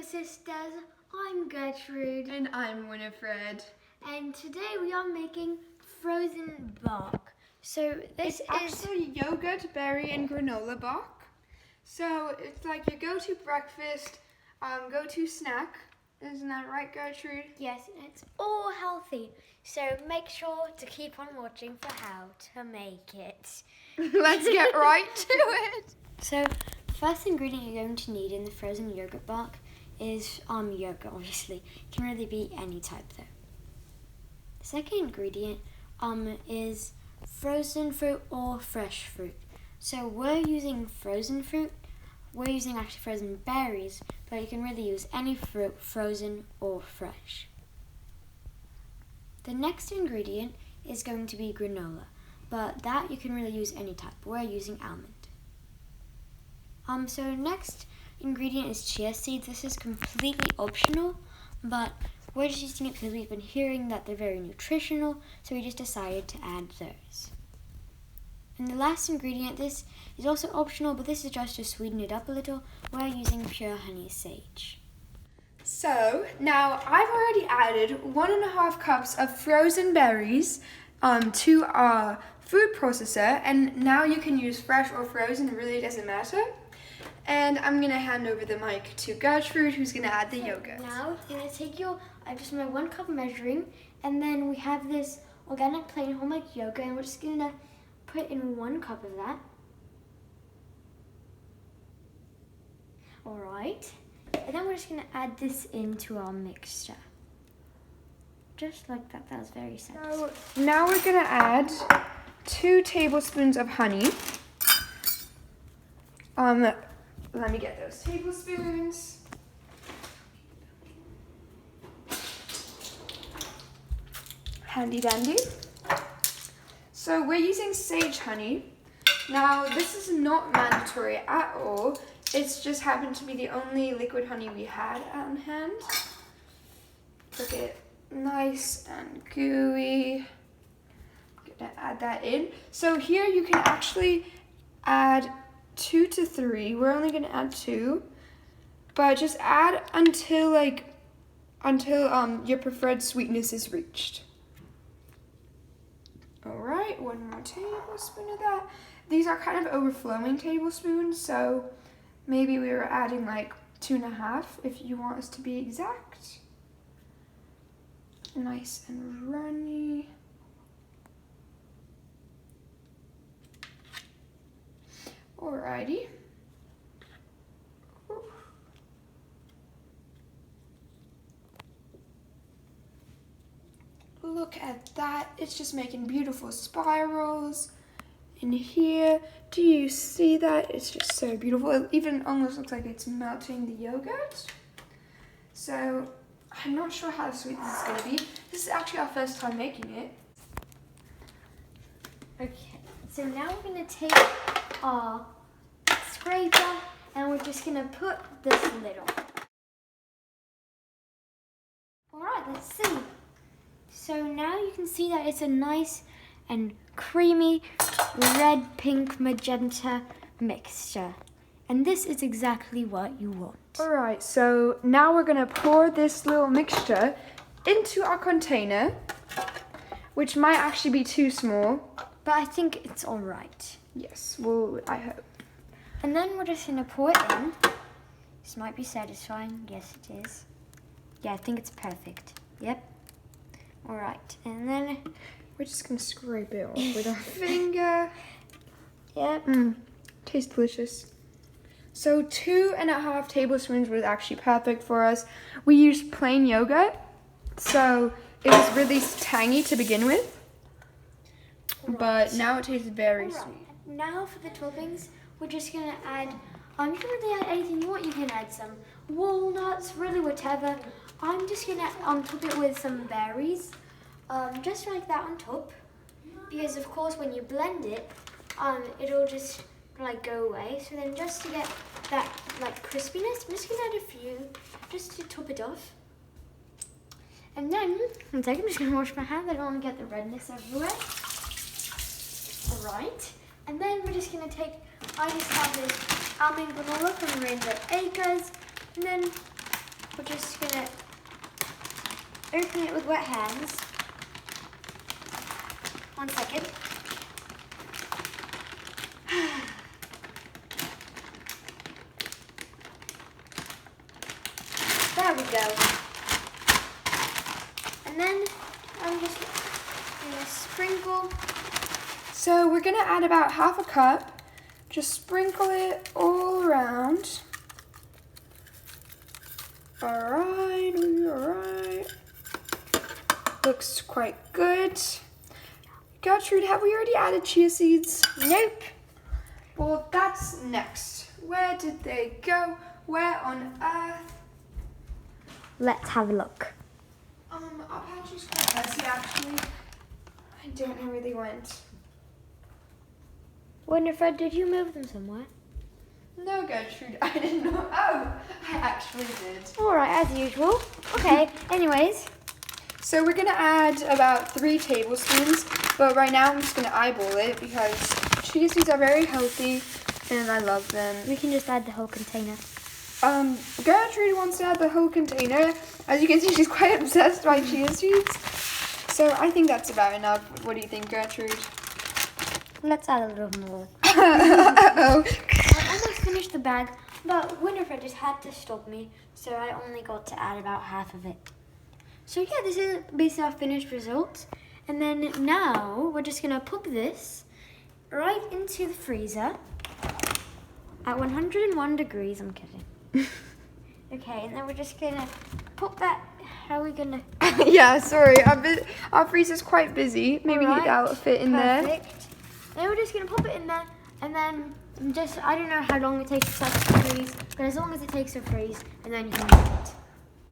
sisters, I'm Gertrude. And I'm Winnifred. And today we are making frozen bark. So this It's actually yogurt, berry, and granola bark. So it's like your go-to breakfast, go-to snack. Isn't that right, Gertrude? Yes, it's all healthy. So make sure to keep on watching for how to make it. Let's get right to it. So the first ingredient you're going to need in the frozen yogurt bark is yogurt, obviously. It can really be any type though. The second ingredient is frozen fruit or fresh fruit. So we're using frozen fruit. We're using actually frozen berries, but you can really use any fruit, frozen or fresh. The next ingredient is going to be granola, but that you can really use any type. We're using almond. So next ingredient is chia seeds. This is completely optional, but we're just using it because we've been hearing that they're very nutritional, so we just decided to add those. And the last ingredient, this is also optional, but this is just to sweeten it up a little. We're using pure honey sage. So now I've already added 1.5 cups of frozen berries to our food processor, and now you can use fresh or frozen, it really doesn't matter. And I'm gonna hand over the mic to Gertrude, who's gonna add the yogurt. Now you're gonna take I just made 1 cup measuring, and then we have this organic plain whole milk yogurt, and we're just gonna put in 1 cup of that. Alright, and then we're just gonna add this into our mixture. Just like that, that was very simple. So now we're gonna add 2 tablespoons of honey. Let me get those tablespoons. Handy dandy. So we're using sage honey. Now this is not mandatory at all. It's just happened to be the only liquid honey we had on hand. Look at it, nice and gooey. I'm gonna add that in. So here you can actually add 2 to 3. We're only gonna add 2, but just add until your preferred sweetness is reached. All right, 1 more tablespoon of that. These are kind of overflowing tablespoons, so maybe we were adding like 2.5 if you want us to be exact. Nice and runny. Alrighty. Look at that. It's just making beautiful spirals in here. Do you see that? It's just so beautiful. It even almost looks like it's melting the yogurt. So I'm not sure how sweet this is going to be. This is actually our first time making it. Okay, so now we're going to take our scraper and we're just going to put this lid on. Alright, let's see. So now you can see that it's a nice and creamy red, pink, magenta mixture. And this is exactly what you want. Alright, so now we're going to pour this little mixture into our container, which might actually be too small. But I think it's alright. Yes, well, I hope. And then we're just going to pour it in. This might be satisfying. Yes, it is. Yeah, I think it's perfect. Yep. Alright, and then we're just going to scrape it off with our finger. Yep. Tastes delicious. So 2.5 tablespoons was actually perfect for us. We used plain yogurt, so it was really tangy to begin with. Right. But now it tastes very sweet. Now for the toppings, we're just going to add, you can really add anything you want. You can add some walnuts, really whatever. I'm just going to top it with some berries, just like that on top. Because of course when you blend it, it'll just like go away. So then just to get that like crispiness, I'm just going to add a few, just to top it off. And then, I'm just going to wash my hands. I don't want to get the redness everywhere. Alright, and then we're just going to take, I just have this almond granola from Rainbow Acres, and then we're just gonna open it with wet hands. 1 second. There we go. And then I'm just gonna sprinkle. So we're gonna add about half a cup. Just sprinkle it all around. Alright. Looks quite good. Gertrude, have we already added chia seeds? Nope. Well, that's next. Where did they go? Where on earth? Let's have a look. Our pantry's quite messy, actually. I don't know where they went. Winnifred, did you move them somewhere? No, Gertrude, I didn't know. Oh, I actually did. Alright, as usual. Okay, anyways. So we're gonna add about 3 tablespoons, but right now I'm just gonna eyeball it because chia seeds are very healthy and I love them. We can just add the whole container. Gertrude wants to add the whole container. As you can see, she's quite obsessed by chia seeds. So I think that's about enough. What do you think, Gertrude? Let's add a little more. Uh-oh. I almost finished the bag, but Winnifred just had to stop me, so I only got to add about half of it. So yeah, this is basically our finished result. And then now we're just gonna put this right into the freezer at 101 degrees. I'm kidding. Okay, and then we're just gonna put that. How are we gonna? Yeah, sorry. Our freezer's quite busy. Maybe Alright, that'll fit in there. Perfect. Then we're just gonna pop it in there, and then just I don't know how long it takes to freeze, but as long as it takes to freeze, and then you can eat it.